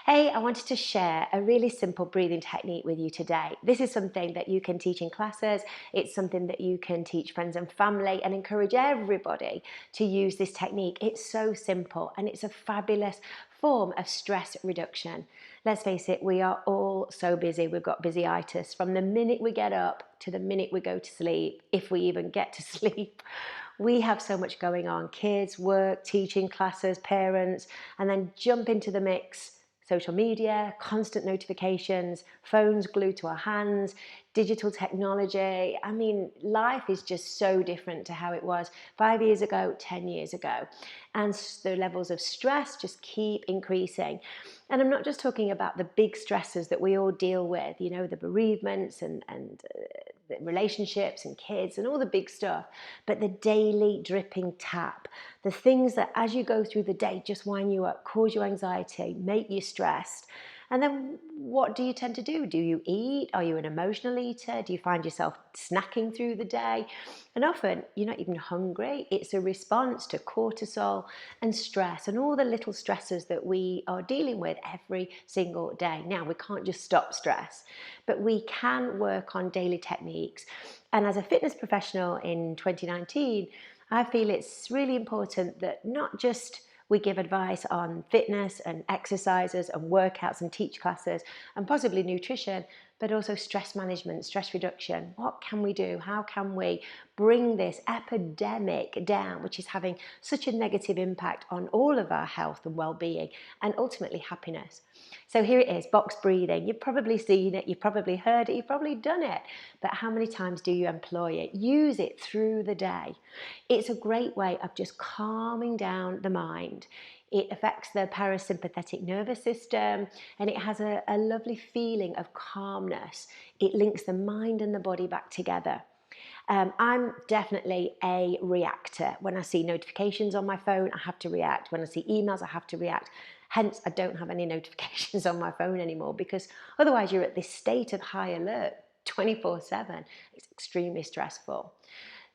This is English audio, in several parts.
Hey, I wanted to share a really simple breathing technique with you today. This is something that you can teach in classes. It's something that you can teach friends and family and encourage everybody to use this technique. It's so simple and it's a fabulous form of stress reduction. Let's face it, we are all so busy. We've got busyitis from the minute we get up to the minute we go to sleep, if we even get to sleep. We have so much going on: kids, work, teaching, classes, parents, and then jump into the mix social media, constant notifications, phones glued to our hands, digital technology. I mean, life is just so different to how it was 5 years ago, 10 years ago. And the levels of stress just keep increasing. And I'm not just talking about the big stresses that we all deal with, you know, the bereavements and the relationships and kids and all the big stuff, but the daily dripping tap, the things that as you go through the day just wind you up, cause you anxiety, make you stressed. And then what do you tend to do? Do you eat? Are you an emotional eater? Do you find yourself snacking through the day? And often you're not even hungry. It's a response to cortisol and stress and all the little stresses that we are dealing with every single day. Now, we can't just stop stress, but we can work on daily techniques. And as a fitness professional in 2019, I feel it's really important that not just we give advice on fitness and exercises and workouts and teach classes and possibly nutrition, but also stress management, stress reduction. What can we do? How can we bring this epidemic down, which is having such a negative impact on all of our health and well-being and ultimately happiness? So here it is, box breathing. You've probably seen it, you've probably heard it, you've probably done it, but how many times do you employ it? Use it through the day. It's a great way of just calming down the mind. It affects the parasympathetic nervous system and it has a lovely feeling of calmness. It links the mind and the body back together. I'm definitely a reactor. When I see notifications on my phone, I have to react. When I see emails, I have to react. Hence, I don't have any notifications on my phone anymore, because otherwise you're at this state of high alert 24/7. It's extremely stressful.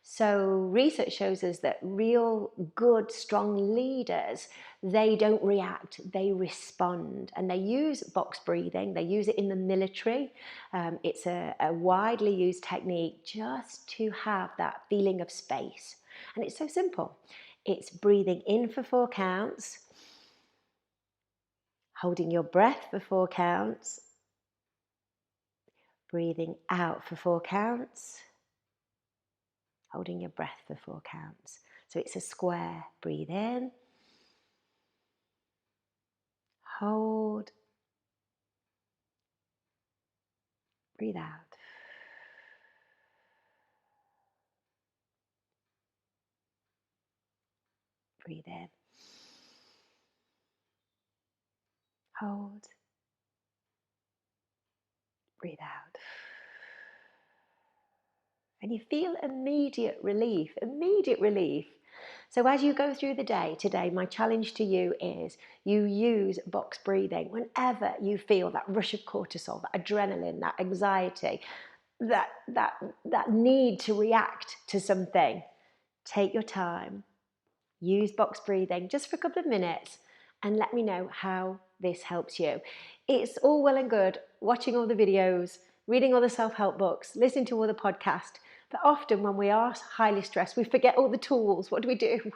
So research shows us that real good, strong leaders, they don't react, they respond. And they use box breathing, they use it in the military. It's a widely used technique just to have that feeling of space. And it's so simple. It's breathing in for 4 counts, holding your breath for 4 counts, breathing out for 4 counts, holding your breath for 4 counts. So it's a square. Breathe in, hold, breathe out. Breathe in, hold, breathe out. And you feel immediate relief, immediate relief. So as you go through the day today, my challenge to you is you use box breathing whenever you feel that rush of cortisol, that adrenaline, that anxiety, that need to react to something. Take your time, use box breathing just for a couple of minutes and let me know how this helps you. It's all well and good watching all the videos, reading all the self-help books, listening to all the podcasts, but often when we are highly stressed, we forget all the tools. What do we do?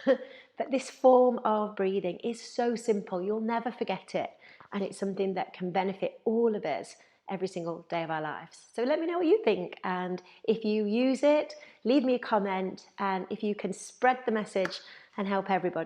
But this form of breathing is so simple, you'll never forget it. And it's something that can benefit all of us every single day of our lives. So let me know what you think. And if you use it, leave me a comment. And if you can spread the message and help everybody.